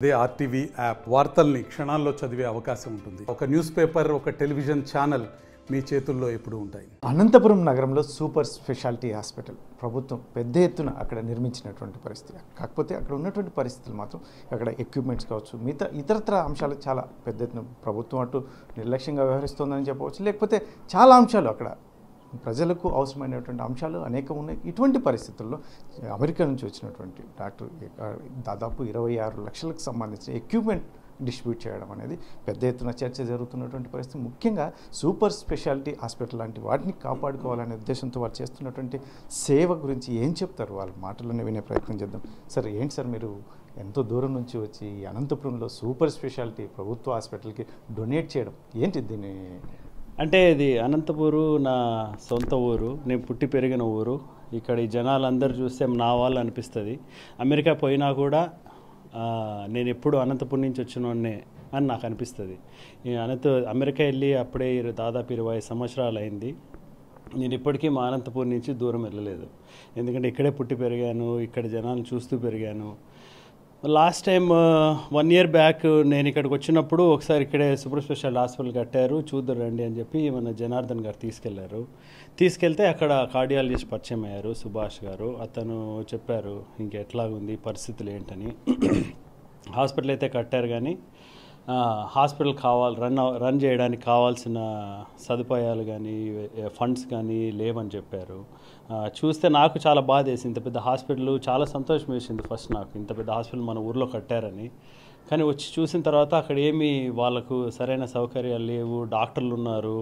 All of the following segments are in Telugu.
అదే ఆర్టీవీ యాప్ వార్తల్ని క్షణాల్లో చదివే అవకాశం ఉంటుంది. ఒక న్యూస్ పేపర్, ఒక టెలివిజన్ ఛానల్ మీ చేతుల్లో ఎప్పుడూ ఉంటాయి. అనంతపురం నగరంలో సూపర్ స్పెషాలిటీ హాస్పిటల్ ప్రభుత్వం పెద్ద ఎత్తున అక్కడ నిర్మించినటువంటి పరిస్థితి. కాకపోతే అక్కడ ఉన్నటువంటి పరిస్థితులు మాత్రం అక్కడ ఎక్విప్మెంట్స్ కావచ్చు, మిగతా ఇతరత్ర అంశాలు చాలా పెద్ద ఎత్తున ప్రభుత్వం అటు నిర్లక్ష్యంగా వ్యవహరిస్తోందని చెప్పవచ్చు. లేకపోతే చాలా అంశాలు అక్కడ ప్రజలకు అవసరమైనటువంటి అంశాలు అనేకం ఉన్నాయి. ఇటువంటి పరిస్థితుల్లో అమెరికా నుంచి వచ్చినటువంటి డాక్టర్ దాదాపు 26 లక్షలకు సంబంధించిన ఎక్విప్మెంట్ డిస్ట్రిబ్యూట్ చేయడం అనేది పెద్ద ఎత్తున చర్చ జరుగుతున్నటువంటి పరిస్థితి. ముఖ్యంగా సూపర్ స్పెషాలిటీ హాస్పిటల్ లాంటి వాటిని కాపాడుకోవాలనే ఉద్దేశంతో వాళ్ళు చేస్తున్నటువంటి సేవ గురించి ఏం చెప్తారు, వాళ్ళ మాటలనే వినే ప్రయత్నం చేద్దాం. సార్, ఏంటి సార్, మీరు ఎంతో దూరం నుంచి వచ్చి అనంతపురంలో సూపర్ స్పెషాలిటీ ప్రభుత్వ హాస్పిటల్కి డొనేట్ చేయడం ఏంటి? దీన్ని అంటే ఇది అనంతపూరు నా సొంత ఊరు, నేను పుట్టి పెరిగిన ఊరు. ఇక్కడ ఈ జనాలందరూ చూస్తే నా వాళ్ళు అనిపిస్తుంది. అమెరికా పోయినా కూడా నేను ఎప్పుడు అనంతపురం నుంచి వచ్చినోన్నే అని నాకు అనిపిస్తుంది. అమెరికా వెళ్ళి అప్పుడే దాదాపు 20 సంవత్సరాలు అయింది. నేను ఇప్పటికీ మా అనంతపురం నుంచి దూరం వెళ్ళలేదు. ఎందుకంటే ఇక్కడే పుట్టి పెరిగాను, ఇక్కడ జనాలను చూస్తూ పెరిగాను. లాస్ట్ టైం 1 year బ్యాక్ నేను ఇక్కడికి వచ్చినప్పుడు ఒకసారి ఇక్కడే సూపర్ స్పెషాలిటీ హాస్పిటల్ కట్టారు, చూద్దరు రండి అని చెప్పి మన జనార్దన్ గారు తీసుకెళ్తే అక్కడ కార్డియాలజిస్ట్ పరిచయం అయ్యారు, సుభాష్ గారు. అతను చెప్పారు ఇంకెట్లాగుంది పరిస్థితులు ఏంటని. హాస్పిటల్ అయితే కట్టారు కానీ హాస్పిటల్ రన్ చేయడానికి కావాల్సిన సదుపాయాలు కానీ ఫండ్స్ కానీ లేవని చెప్పారు. చూస్తే నాకు చాలా బాధ వేసింది. ఇంత పెద్ద హాస్పిటల్, చాలా సంతోషం వేసింది ఫస్ట్ నాకు, ఇంత పెద్ద హాస్పిటల్ మన ఊర్లో కట్టారని. కానీ వచ్చి చూసిన తర్వాత అక్కడ ఏమీ వాళ్ళకు సరైన సౌకర్యాలు లేవు, డాక్టర్లు ఉన్నారు,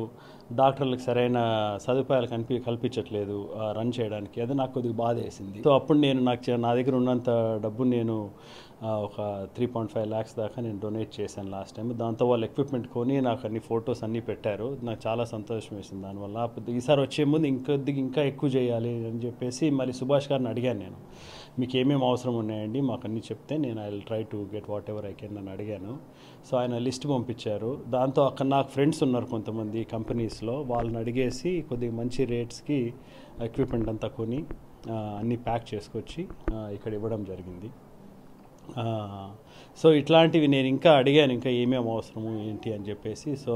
డాక్టర్లకు సరైన సదుపాయాలు కల్పించట్లేదు రన్ చేయడానికి. అది నాకు కొద్దిగా బాధ వేసింది. సో అప్పుడు నా దగ్గర ఉన్నంత డబ్బు నేను ఒక 3.5 lakhs దాకా నేను డొనేట్ చేశాను లాస్ట్ టైం. దాంతో వాళ్ళు ఎక్విప్మెంట్ కొని నాకు అన్ని ఫొటోస్ అన్నీ పెట్టారు. నాకు చాలా సంతోషం వేసింది దానివల్ల. ఈసారి వచ్చే ముందు ఇంకా ఎక్కువ చేయాలి అని చెప్పేసి మళ్ళీ సుభాష్ గారిని అడిగాను నేను, మీకు ఏమేమి అవసరం ఉన్నాయండి మాకు అన్నీ చెప్తే నేను I will try to get what ever I can అని అడిగాను. సో ఆయన లిస్ట్ పంపించారు. దాంతో అక్కడ నాకు ఫ్రెండ్స్ ఉన్నారు కొంతమంది కంపెనీస్లో, వాళ్ళని అడిగేసి కొద్దిగా మంచి రేట్స్కి ఎక్విప్మెంట్ అంతా కొని అన్నీ ప్యాక్ చేసుకొచ్చి ఇక్కడ ఇవ్వడం జరిగింది. సో ఇట్లాంటివి నేను ఇంకా అడిగాను, ఇంకా ఏమేమి అవసరము ఏంటి అని చెప్పేసి. సో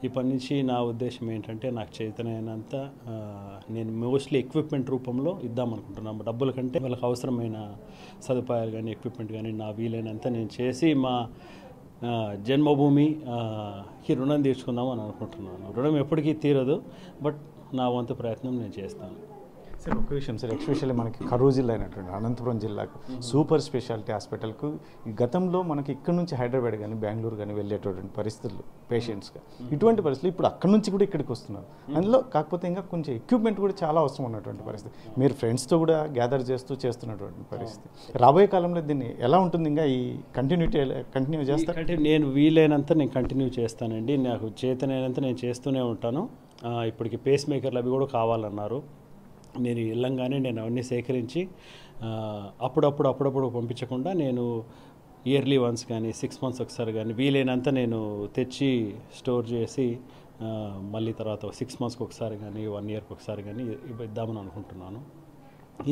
ఇప్పటి నుంచి నా ఉద్దేశం ఏంటంటే నాకు చేతనైనంత నేను మోస్ట్లీ ఎక్విప్మెంట్ రూపంలో ఇద్దామనుకుంటున్నాను. డబ్బుల కంటే వాళ్ళకి అవసరమైన సదుపాయాలు కానీ ఎక్విప్మెంట్ కానీ నా వీలైనంత నేను చేసి మా జన్మభూమికి రుణం తీర్చుకుందాం అని అనుకుంటున్నాను. రుణం ఎప్పటికీ తీరదు, బట్ నా వంతు ప్రయత్నం నేను చేస్తాను. సార్, ఒక విషయం సార్, ఎస్పెషల్లీ మనకి కరూరు జిల్లా అయినటువంటి అనంతపురం జిల్లాకు సూపర్ స్పెషాలిటీ హాస్పిటల్కు గతంలో మనకి ఇక్కడ నుంచి హైదరాబాద్ కానీ బెంగళూరు కానీ వెళ్ళేటటువంటి పరిస్థితులు పేషెంట్స్గా, ఇటువంటి పరిస్థితులు ఇప్పుడు అక్కడ నుంచి కూడా ఇక్కడికి వస్తున్నారు. అందులో కాకపోతే ఇంకా కొంచెం ఎక్విప్మెంట్ కూడా చాలా అవసరం ఉన్నటువంటి పరిస్థితి. మీరు ఫ్రెండ్స్తో కూడా గ్యాదర్ చేస్తున్నటువంటి పరిస్థితి. రాబోయే కాలంలో దీన్ని ఎలా ఉంటుంది, ఇంకా ఈ కంటిన్యూ చేస్తారు? నేను వీలైనంత నేను కంటిన్యూ చేస్తానండి. నాకు చేతనైనంత నేను చేస్తూనే ఉంటాను. ఇప్పటికి పేస్ మేకర్లు అవి కూడా కావాలన్నారు. నేను వెళ్ళంగానే నేను అవన్నీ సేకరించి అప్పుడప్పుడు పంపించకుండా నేను ఇయర్లీ వన్స్ కానీ 6 months ఒకసారి కానీ వీలైనంత నేను తెచ్చి స్టోర్ చేసి మళ్ళీ తర్వాత 6 monthsకి ఒకసారి కానీ 1 yearకి ఒకసారి కానీ ఇద్దామని అనుకుంటున్నాను.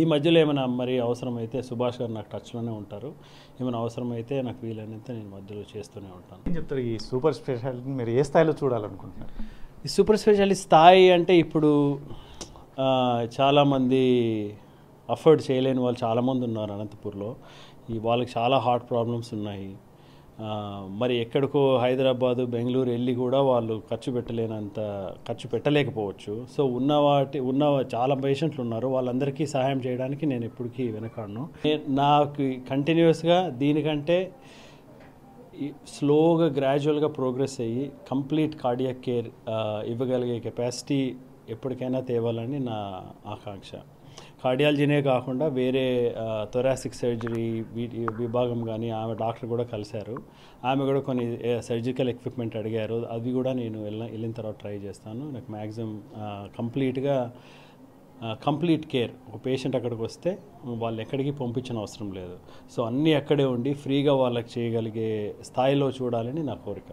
ఈ మధ్యలో ఏమైనా మరి అవసరమైతే సుభాష్ గారు నాకు టచ్లోనే ఉంటారు. ఏమైనా అవసరమైతే నాకు వీలైనంత నేను మధ్యలో చేస్తూనే ఉంటాను. ఏం చెప్తారు, ఈ సూపర్ స్పెషాలిటీ మీరు ఏ స్థాయిలో చూడాలనుకుంటున్నారు? ఈ సూపర్ స్పెషాలిటీ స్థాయి అంటే ఇప్పుడు చాలామంది అఫోర్డ్ చేయలేని వాళ్ళు చాలామంది ఉన్నారు అనంతపూర్లో. వాళ్ళకి చాలా హార్ట్ ప్రాబ్లమ్స్ ఉన్నాయి. మరి ఎక్కడికో హైదరాబాదు బెంగళూరు వెళ్ళి కూడా వాళ్ళు ఖర్చు పెట్టలేకపోవచ్చు. సో ఉన్న చాలా పేషెంట్లు ఉన్నారు, వాళ్ళందరికీ సహాయం చేయడానికి నేను ఎప్పటికీ వెనకాడను. నాకు కంటిన్యూస్గా దీనికంటే స్లోగా గ్రాడ్యువల్గా ప్రోగ్రెస్ అయ్యి కంప్లీట్ కార్డియాక్ కేర్ ఇవ్వగలిగే కెపాసిటీ ఎప్పటికైనా తేవాలని నా ఆకాంక్ష. కార్డియాలజీనే కాకుండా వేరే థొరాసిక్ సర్జరీ విభాగం కానీ ఆమె డాక్టర్ కూడా కలిశారు. ఆమె కూడా కొన్ని సర్జికల్ ఎక్విప్మెంట్ అడిగారు. అవి కూడా నేను వెళ్ళిన తర్వాత ట్రై చేస్తాను. నాకు మ్యాక్సిమం కంప్లీట్ కేర్. ఒక పేషెంట్ అక్కడికి వస్తే వాళ్ళు ఎక్కడికి పంపించిన అవసరం లేదు. సో అన్నీ అక్కడే ఉండి ఫ్రీగా వాళ్ళకి చేయగలిగే స్థాయిలో చూడాలని నా కోరిక.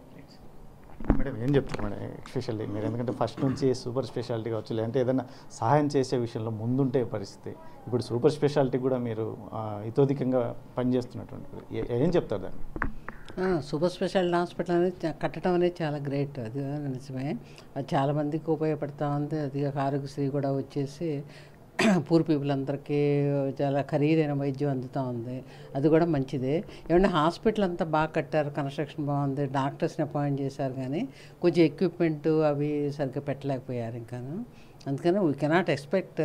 మేడం, ఏం చెప్తారు మేడం ఎస్పెషల్లీ మీరు, ఎందుకంటే ఫస్ట్ నుంచి సూపర్ స్పెషాలిటీ కావచ్చు, లేదంటే ఏదైనా సహాయం చేసే విషయంలో ముందుంటే పరిస్థితి, ఇప్పుడు సూపర్ స్పెషాలిటీ కూడా మీరు ఇతోధికంగా పనిచేస్తున్నటువంటి ఏం చెప్తారు దాన్ని? సూపర్ స్పెషాలిటీ హాస్పిటల్ అనేది కట్టడం అనేది చాలా గ్రేట్, అది నిజమే. అది చాలామందికి ఉపయోగపడుతూ ఉంది. అది ఆరోగ్యశ్రీ కూడా వచ్చేసి పూర్ పీపుల్ అందరికీ చాలా ఖరీదైన వైద్యం అందుతూ ఉంది, అది కూడా మంచిదే. ఏమంటే హాస్పిటల్ అంతా బాగా కట్టారు, కన్స్ట్రక్షన్ బాగుంది, డాక్టర్స్ని అపాయింట్ చేశారు, కానీ కొంచెం ఎక్విప్మెంట్ అవి సరిగ్గా పెట్టలేకపోయారు ఇంకాను. అందుకని we cannot expect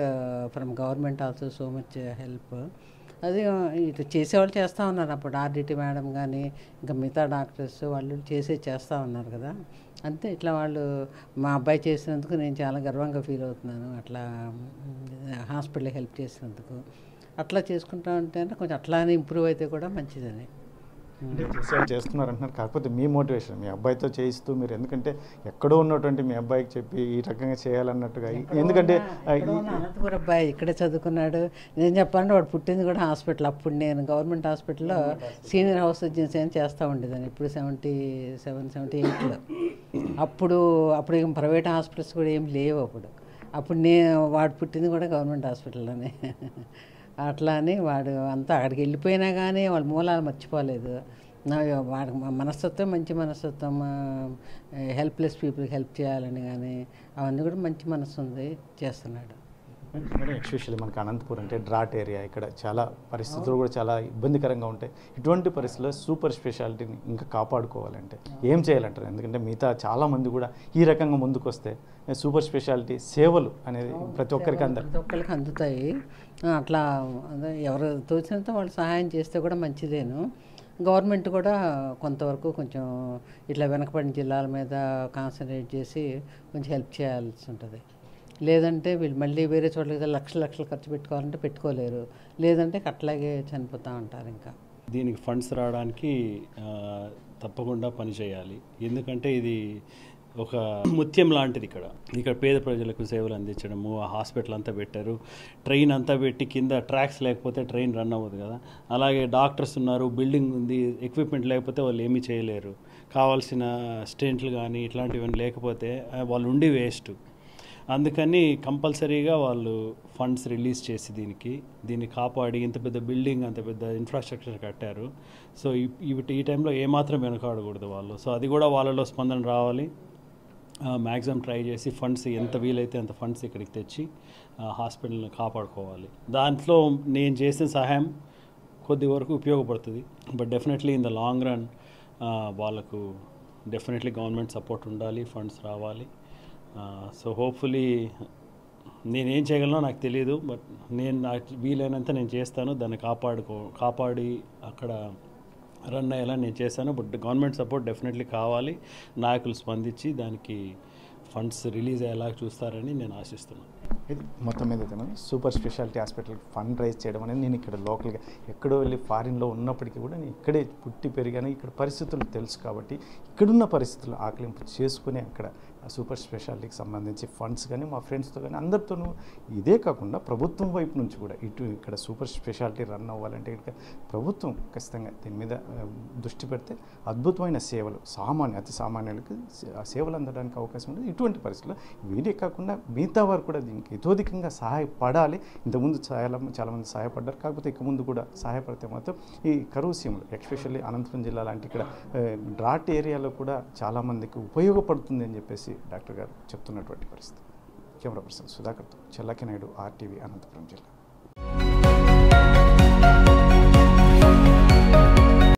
from government also so much help. అది ఇటు చేసేవాళ్ళు చేస్తూ ఉన్నారు. అప్పుడు ఆర్డిటి మేడం కానీ ఇంకా మిగతా డాక్టర్స్ వాళ్ళు చేస్తూ ఉన్నారు కదా. అంతే, ఇట్లా వాళ్ళు మా అబ్బాయి చేసినందుకు నేను చాలా గర్వంగా ఫీల్ అవుతున్నాను. అట్లా హాస్పిటల్కి హెల్ప్ చేసినందుకు అట్లా చేసుకుంటా ఉంటే కొంచెం అట్లానే ఇంప్రూవ్ అయితే కూడా మంచిదని. చేస్తున్నారు అంటున్నారు. కాకపోతే మీ మోటివేషన్ మీ అబ్బాయితో చేయిస్తూ మీరు, ఎందుకంటే ఎక్కడో ఉన్నటువంటి మీ అబ్బాయికి చెప్పి ఈ రకంగా చేయాలన్నట్టుగా, ఎందుకంటే అనంతపురం అబ్బాయి ఇక్కడే చదువుకున్నాడు. నేను చెప్పాలంటే వాడు పుట్టింది కూడా హాస్పిటల్. అప్పుడు నేను గవర్నమెంట్ హాస్పిటల్లో సీనియర్ హౌస్ సర్జన్సీ అని చేస్తూ ఉండేదాన్ని, ఇప్పుడు 77, 78లో. అప్పుడు ఏం ప్రైవేట్ హాస్పిటల్స్ కూడా ఏం లేవు అప్పుడు వాడు పుట్టింది కూడా గవర్నమెంట్ హాస్పిటల్లోనే. అట్లా అని వాడు అంతా అక్కడికి వెళ్ళిపోయినా కానీ వాళ్ళ మూలాలు మర్చిపోలేదు. వాడి మనస్తత్వం మంచి మనస్తత్వం, హెల్ప్లెస్ పీపుల్కి హెల్ప్ చేయాలని కానీ అవన్నీ కూడా మంచి మనసు ఉంది, చేస్తున్నాడు. ఎస్పెషల్లీ మనకి అనంతపురం అంటే డ్రాట్ ఏరియా, ఇక్కడ చాలా పరిస్థితులు కూడా చాలా ఇబ్బందికరంగా ఉంటాయి. ఇటువంటి పరిస్థితుల్లో సూపర్ స్పెషాలిటీని ఇంకా కాపాడుకోవాలంటే ఏం చేయాలంటారు? ఎందుకంటే మిగతా చాలామంది కూడా ఈ రకంగా ముందుకు వస్తే సూపర్ స్పెషాలిటీ సేవలు అనేది ప్రతి ఒక్కరికి అందుతాయి. అట్లా ఎవరు తోచినంత వాళ్ళు సహాయం చేస్తే కూడా మంచిదేను. గవర్నమెంట్ కూడా కొంతవరకు కొంచెం ఇట్లా వెనకబడిన జిల్లాల మీద కాన్సన్ట్రేట్ చేసి కొంచెం హెల్ప్ చేయాల్సి ఉంటుంది. లేదంటే వీళ్ళు మళ్ళీ వేరే చోట్లకి లక్షలు ఖర్చు పెట్టుకోవాలంటే పెట్టుకోలేరు, లేదంటే అట్లాగే చనిపోతూ ఉంటారు. ఇంకా దీనికి ఫండ్స్ రావడానికి తప్పకుండా పని చేయాలి. ఎందుకంటే ఇది ఒక ముత్యం లాంటిది. ఇక్కడ పేద ప్రజలకు సేవలు అందించడము, ఆ హాస్పిటల్ అంతా పెట్టారు, ట్రైన్ అంతా పెట్టి కింద ట్రాక్స్ లేకపోతే ట్రైన్ రన్ అవ్వదు కదా. అలాగే డాక్టర్స్ ఉన్నారు, బిల్డింగ్ ఉంది, ఎక్విప్మెంట్ లేకపోతే వాళ్ళు ఏమీ చేయలేరు. కావాల్సిన స్టెంట్లు కానీ ఇట్లాంటివన్నీ లేకపోతే వాళ్ళు ఉండి వేస్ట్. అందుకని కంపల్సరీగా వాళ్ళు ఫండ్స్ రిలీజ్ చేసి దీన్ని కాపాడి ఇంత పెద్ద బిల్డింగ్, అంత పెద్ద ఇన్ఫ్రాస్ట్రక్చర్ కట్టారు. సో ఈ టైంలో ఏమాత్రం వెనకాడకూడదు వాళ్ళు. సో అది కూడా వాళ్ళలో స్పందన రావాలి. మ్యాక్సిమం ట్రై చేసి ఫండ్స్ ఎంత వీలైతే అంత ఫండ్స్ ఇక్కడికి తెచ్చి హాస్పిటల్ని కాపాడుకోవాలి. దాంట్లో నేను చేసిన సహాయం కొద్ది వరకు ఉపయోగపడుతుంది. But definitely in the long run వాళ్ళకు డెఫినెట్లీ గవర్నమెంట్ సపోర్ట్ ఉండాలి, ఫండ్స్ రావాలి. సో హోప్ఫుల్లీ నేనేం చేయగలనో నాకు తెలియదు, బట్ నాకు వీలైనంత నేను చేస్తాను. దాన్ని కాపాడి అక్కడ రన్ అయ్యేలా నేను చేశాను. బట్ గవర్నమెంట్ సపోర్ట్ డెఫినెట్లీ కావాలి. నాయకులు స్పందించి దానికి ఫండ్స్ రిలీజ్ అయ్యేలా చూస్తారని నేను ఆశిస్తున్నాను. ఇది మొత్తం మీద అయితే super speciality hospital fund rise చేయడం అనేది, నేను ఇక్కడ లోకల్గా ఎక్కడో వెళ్ళి ఫారిన్లో ఉన్నప్పటికీ కూడా నేను ఇక్కడే పుట్టి పెరిగాను. ఇక్కడ పరిస్థితులు తెలుసు కాబట్టి ఇక్కడున్న పరిస్థితులు ఆకలింపు చేసుకుని అక్కడ సూపర్ స్పెషాలిటీకి సంబంధించి ఫండ్స్ కానీ మా ఫ్రెండ్స్తో కానీ అందరితోనూ, ఇదే కాకుండా ప్రభుత్వం వైపు నుంచి కూడా ఇక్కడ సూపర్ స్పెషాలిటీ రన్ అవ్వాలంటే ఇక్కడ ప్రభుత్వం ఖచ్చితంగా దీని మీద దృష్టి పెడితే అద్భుతమైన సేవలు అతి సామాన్యులకు సేవలు అందడానికి అవకాశం ఉంటుంది. ఇటువంటి పరిస్థితుల్లో వీరే కాకుండా మిగతా వారు కూడా దీనికి ఇతోధికంగా సహాయపడాలి. ఇంతకుముందు చాలామంది సహాయపడ్డారు, కాకపోతే ఇక ముందు కూడా సహాయపడితే మాత్రం ఈ కరువు సీమలు, ఎస్పెషల్లీ అనంతపురం జిల్లా లాంటి ఇక్కడ డ్రాట్ ఏరియాలో కూడా చాలామందికి ఉపయోగపడుతుంది అని చెప్పేసి డాక్టర్ గారు చెప్తున్నటువంటి పరిస్థితి. కెమెరా పర్సన్ సుధాకర్తో చెల్లకి నాయుడు, RTV, అనంతపురం జిల్లా.